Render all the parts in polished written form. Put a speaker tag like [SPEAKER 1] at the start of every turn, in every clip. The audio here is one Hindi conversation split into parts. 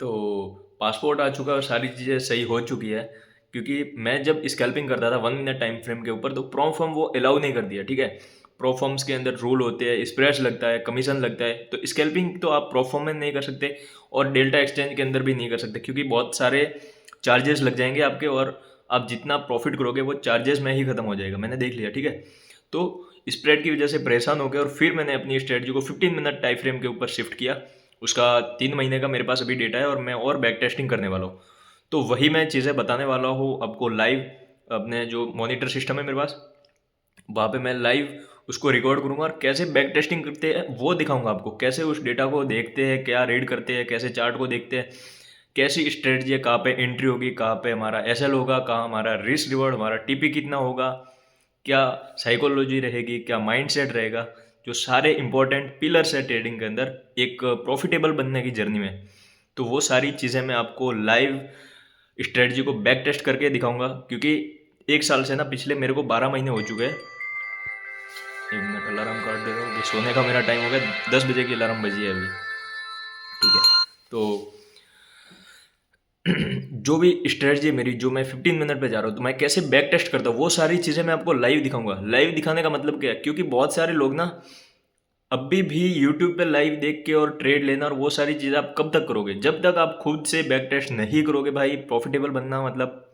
[SPEAKER 1] तो पासपोर्ट आ चुका है और सारी चीज़ें सही हो चुकी है। क्योंकि मैं जब स्कैल्पिंग करता था 1 मिनट टाइम फ्रेम के ऊपर, तो प्रोफर्म वो अलाउ नहीं कर दिया, ठीक है। प्रोफर्म्स के अंदर रूल होते हैं, स्प्रेड्स लगता है, कमीशन लगता है, तो स्कैल्पिंग तो आप प्रोफर्म में नहीं कर सकते और डेल्टा एक्सचेंज के अंदर भी नहीं कर सकते, क्योंकि बहुत सारे चार्जेस लग जाएंगे आपके, और आप जितना प्रॉफिट करोगे वो चार्जेस में ही खत्म हो जाएगा। मैंने देख लिया, ठीक है। तो स्प्रेड की वजह से परेशान हो गया और फिर मैंने अपनी स्ट्रेटजी को 15 मिनट टाइम फ्रेम के ऊपर शिफ्ट किया। उसका 3 महीने का मेरे पास अभी डेटा है और मैं और बैक टेस्टिंग करने वाला हूँ। तो वही मैं चीज़ें बताने वाला हूँ आपको लाइव। अपने जो मॉनिटर सिस्टम है मेरे पास, वहाँ पे मैं लाइव उसको रिकॉर्ड करूँगा और कैसे बैक टेस्टिंग करते हैं वो दिखाऊंगा आपको। कैसे उस डेटा को देखते हैं, क्या रीड करते हैं, कैसे चार्ट को देखते हैं, कैसी स्ट्रेटजी है, कहाँ पे एंट्री होगी, कहाँ पे हमारा एसएल होगा, कहाँ हमारा रिस्क रिवॉर्ड, हमारा टीपी कितना होगा, क्या साइकोलॉजी रहेगी, क्या माइंडसेट रहेगा। जो सारे इंपॉर्टेंट पिलर्स है ट्रेडिंग के अंदर एक प्रॉफिटेबल बनने की जर्नी में, तो वो सारी चीज़ें मैं आपको लाइव स्ट्रेटजी को बैक टेस्ट करके दिखाऊंगा। क्योंकि 1 साल से ना, पिछले मेरे को 12 महीने हो चुके हैं। 1 मिनट अलार्म काट दे रहा हूँ कि सोने का मेरा टाइम हो गया, 10 बजे की अलार्म बजी है अभी, ठीक है। तो जो भी स्ट्रेटजी मेरी, जो मैं 15 मिनट पे जा रहा हूँ, तो मैं कैसे बैक टेस्ट करता हूँ, वो सारी चीज़ें मैं आपको लाइव दिखाऊंगा। लाइव दिखाने का मतलब क्या है, क्योंकि बहुत सारे लोग ना अभी भी यूट्यूब पे लाइव देख के और ट्रेड लेना और वो सारी चीज़ें आप कब तक करोगे, जब तक आप खुद से बैक टेस्ट नहीं करोगे। भाई प्रॉफिटेबल बनना मतलब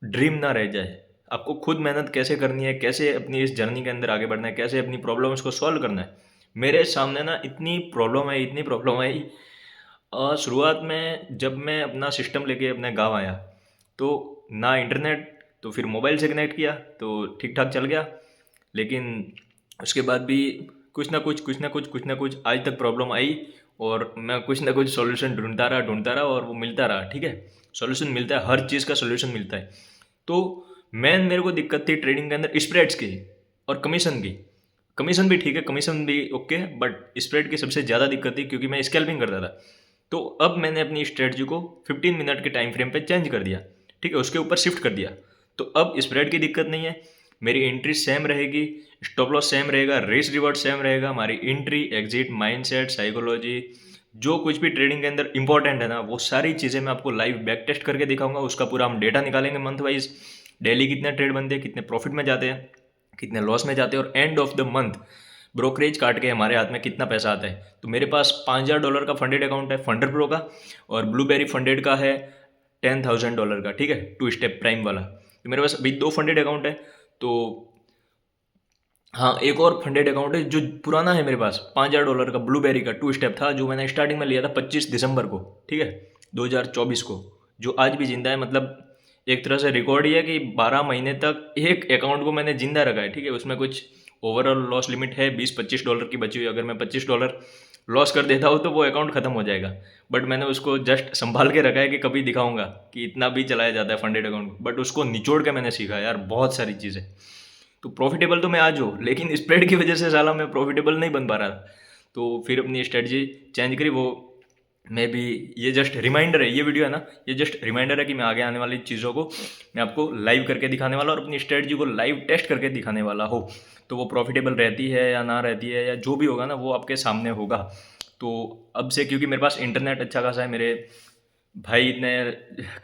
[SPEAKER 1] ड्रीम ना रह जाए। आपको खुद मेहनत कैसे करनी है, कैसे अपनी इस जर्नी के अंदर आगे बढ़ना है, कैसे अपनी प्रॉब्लम्स को सॉल्व करना है। मेरे सामने ना इतनी प्रॉब्लम है, इतनी प्रॉब्लम आई। शुरुआत में जब मैं अपना सिस्टम लेके अपने गांव आया, तो ना इंटरनेट, तो फिर मोबाइल से कनेक्ट किया तो ठीक ठाक चल गया। लेकिन उसके बाद भी कुछ ना कुछ आज तक प्रॉब्लम आई, और मैं कुछ ना कुछ सॉल्यूशन ढूंढता रहा और वो मिलता रहा, ठीक है। सॉल्यूशन मिलता है, हर चीज़ का सॉल्यूशन मिलता है। तो मेरे को दिक्कत थी ट्रेडिंग के अंदर स्प्रेड्स की और कमीशन की। कमीशन भी ठीक है, कमीशन भी ओके है, बट स्प्रेड की सबसे ज़्यादा दिक्कत थी, क्योंकि मैं स्कैल्पिंग करता था। तो अब मैंने अपनी स्ट्रेटजी को 15 मिनट के टाइम फ्रेम पे चेंज कर दिया, ठीक है, उसके ऊपर शिफ्ट कर दिया। तो अब स्प्रेड की दिक्कत नहीं है, मेरी एंट्री सेम रहेगी, स्टॉप लॉस सेम रहेगा, रिस्क रिवॉर्ड सेम रहेगा, हमारी एंट्री एग्जिट माइंडसेट साइकोलॉजी, जो कुछ भी ट्रेडिंग के अंदर इंपॉर्टेंट है ना, वो सारी चीज़ें मैं आपको लाइव बैक टेस्ट करके दिखाऊंगा। उसका पूरा हम डेटा निकालेंगे मंथ वाइज, डेली कितने ट्रेड बनते हैं, कितने प्रॉफिट में जाते हैं, कितने लॉस में जाते हैं, और end of the month brokerage काट के हमारे हाथ में कितना पैसा आता है। तो मेरे पास $5000 का फंडेड अकाउंट है फंडर प्रो का, और ब्लूबेरी फंडेड का है $10,000 का, ठीक है, 2 स्टेप प्राइम वाला। तो मेरे पास अभी 2 फंडेड अकाउंट है। तो हाँ, एक और फंडेड अकाउंट है जो पुराना है मेरे पास, $5000 का ब्लूबेरी का 2 स्टेप था, जो मैंने स्टार्टिंग में लिया था 25 दिसंबर को, ठीक है, 2024 को, जो आज भी जिंदा है। मतलब एक तरह से रिकॉर्ड ही है कि 12 महीने तक एक अकाउंट को मैंने जिंदा रखा है, ठीक है। उसमें कुछ ओवरऑल लॉस लिमिट है $20-25 की बची हुई। अगर मैं $25 लॉस कर देता हूँ तो वो अकाउंट खत्म हो जाएगा। बट मैंने उसको जस्ट संभाल के रखा है कि कभी दिखाऊंगा कि इतना भी चलाया जाता है फंडेड अकाउंट। बट उसको निचोड़ के मैंने सीखा यार, बहुत सारी चीज़ें। तो प्रॉफिटेबल तो मैं आज हूँ, लेकिन स्प्रेड की वजह से साला मैं प्रॉफिटेबल नहीं बन पा रहा। तो फिर अपनी स्ट्रेटजी चेंज करी। वो मैं भी, ये जस्ट रिमाइंडर है, ये वीडियो है ना, ये जस्ट रिमाइंडर है कि मैं आगे आने वाली चीज़ों को मैं आपको लाइव करके दिखाने वाला और अपनी स्ट्रेटजी को लाइव टेस्ट करके दिखाने वाला हो। तो वो प्रॉफिटेबल रहती है या ना रहती है, या जो भी होगा ना, वो आपके सामने होगा। तो अब से, क्योंकि मेरे पास इंटरनेट अच्छा खासा है, मेरे भाई ने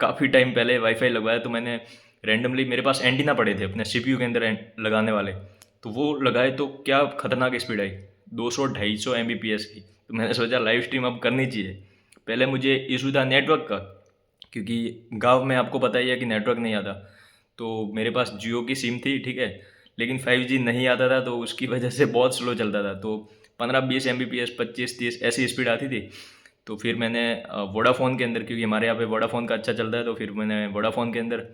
[SPEAKER 1] काफ़ी टाइम पहले वाईफाई लगवाया, तो मैंने रैंडमली, मेरे पास एंटीना पड़े थे अपने सीपीयू के अंदर लगाने वाले, तो वो लगाए तो क्या खतरनाक स्पीड आई, 200-250 एमबीपीएस की। तो मैंने सोचा लाइव स्ट्रीम अब करनी चाहिए। पहले मुझे इशू था नेटवर्क का, क्योंकि गांव में आपको पता ही है कि नेटवर्क नहीं आता। तो मेरे पास जियो की सिम थी, ठीक है, लेकिन 5G नहीं आता था, तो उसकी वजह से बहुत स्लो चलता था। तो 15-20 एमबीपीएस, 25-30 ऐसी स्पीड आती थी। तो फिर मैंने वोडाफोन के अंदर, क्योंकि हमारे यहाँ पे वोडाफोन का अच्छा चलता है, तो फिर मैंने वोडाफोन के अंदर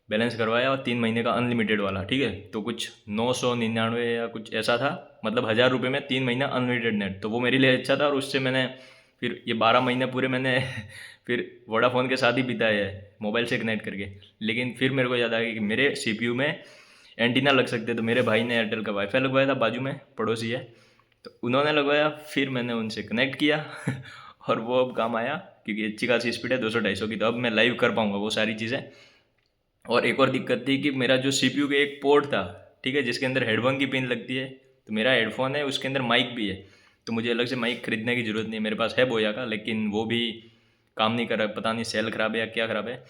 [SPEAKER 1] बैलेंस करवाया, और 3 महीने का अनलिमिटेड वाला, ठीक है। तो कुछ 999 या कुछ ऐसा था, मतलब ₹1000 में 3 महीना अनलिमिटेड नेट। तो वो मेरे लिए अच्छा था, और उससे मैंने फिर ये 12 महीने पूरे मैंने फिर वोडाफोन के साथ ही बिताए है, मोबाइल से कनेक्ट करके। लेकिन फिर मेरे को याद आ गया कि मेरे सीपीयू में एंटीना लग सकते, तो मेरे भाई ने एयरटेल का वाईफाई लगवाया था, बाजू में पड़ोसी है, तो उन्होंने लगवाया, फिर मैंने उनसे कनेक्ट किया और वो अब काम आया, क्योंकि अच्छी खासी स्पीड है 200-250 की। तो अब मैं लाइव कर पाऊंगा वो सारी चीज़ें। और एक और दिक्कत थी कि मेरा जो सीपीयू का एक पोर्ट था, ठीक है, जिसके अंदर हेडफोन की पिन लगती है, तो मेरा हेडफोन है, उसके अंदर माइक भी है। तो मुझे अलग से माइक खरीदने की ज़रूरत नहीं है, मेरे पास है बोया का, लेकिन वो भी काम नहीं कर रहा है, पता नहीं सेल ख़राब है या क्या ख़राब है।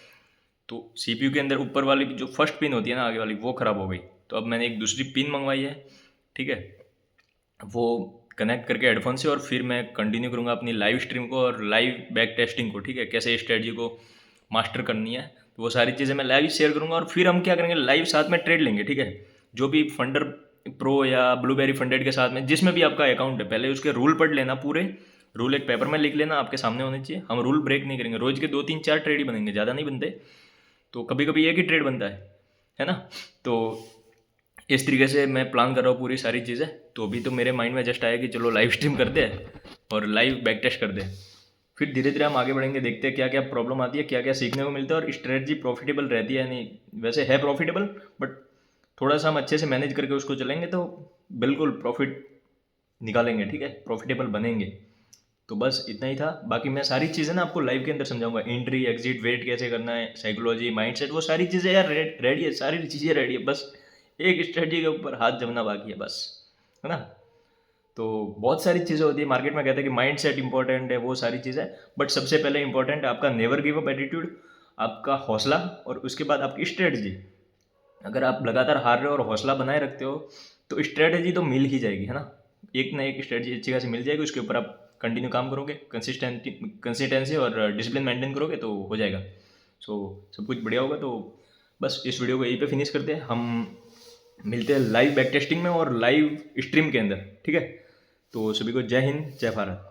[SPEAKER 1] तो CPU के अंदर ऊपर वाली जो फर्स्ट पिन होती है ना, आगे वाली, वो ख़राब हो गई। तो अब मैंने एक दूसरी पिन मंगवाई है, ठीक है, वो कनेक्ट करके हेडफोन से, और फिर मैं कंटिन्यू करूँगा अपनी लाइव स्ट्रीम को और लाइव बैक टेस्टिंग को, ठीक है, कैसे स्ट्रेटजी को मास्टर करनी है। तो वो सारी चीज़ें मैं लाइव शेयर करूँगा, और फिर हम क्या करेंगे, लाइव साथ में ट्रेड लेंगे, ठीक है। जो भी फंडर प्रो या ब्लूबेरी फंडेड के साथ में जिसमें भी आपका अकाउंट है, पहले उसके रूल पढ़ लेना, पूरे रूल एक पेपर में लिख लेना, आपके सामने होने चाहिए। हम रूल ब्रेक नहीं करेंगे, रोज़ के 2 3 4 ट्रेड ही बनेंगे, ज़्यादा नहीं बनते। तो कभी कभी एक ही ट्रेड बनता है ना। तो इस तरीके से मैं प्लान कर रहा हूँ पूरी सारी चीज़ें। तो अभी तो मेरे माइंड में जस्ट आया कि चलो लाइव स्ट्रीम करते हैं और लाइव बैक टेस्ट कर दे। फिर धीरे धीरे हम आगे बढ़ेंगे, देखते हैं क्या क्या प्रॉब्लम आती है, क्या क्या सीखने को मिलता है, और स्ट्रेटजी प्रॉफिटेबल रहती है नहीं। वैसे है प्रॉफिटेबल, बट थोड़ा सा हम अच्छे से मैनेज करके उसको चलेंगे तो बिल्कुल प्रॉफिट निकालेंगे, ठीक है, प्रॉफिटेबल बनेंगे। तो बस इतना ही था। बाकी मैं सारी चीज़ें ना आपको लाइव के अंदर समझाऊंगा, एंट्री एग्जिट वेट कैसे करना है, साइकोलॉजी माइंडसेट, वो सारी चीज़ें यार रेडी है, सारी चीज़ें रेडी है। बस एक स्ट्रेटजी के ऊपर हाथ जमना बाकी है, बस, है ना। तो बहुत सारी चीज़ें होती है मार्केट में, कहते हैं कि माइंड सेट इंपॉर्टेंट है, वो सारी चीज़ें, बट सबसे पहले इंपॉर्टेंट है आपका नेवर गिव अप एटीट्यूड, आपका हौसला, और उसके बाद आपकी स्ट्रेटजी। अगर आप लगातार हार रहे हो और हौसला बनाए रखते हो तो स्ट्रेटजी तो मिल ही जाएगी, है ना। एक ना एक स्ट्रेटजी अच्छी खासी मिल जाएगी, उसके ऊपर आप कंटिन्यू काम करोगे, कंसिस्टेंसी और डिसिप्लिन मेंटेन करोगे तो हो जाएगा। सो सब कुछ बढ़िया होगा। तो बस इस वीडियो को यहीं पे फिनिश करते हैं, हम मिलते हैं लाइव बैक टेस्टिंग में और लाइव स्ट्रीम के अंदर, ठीक है। तो सभी को जय हिंद, जय भारत।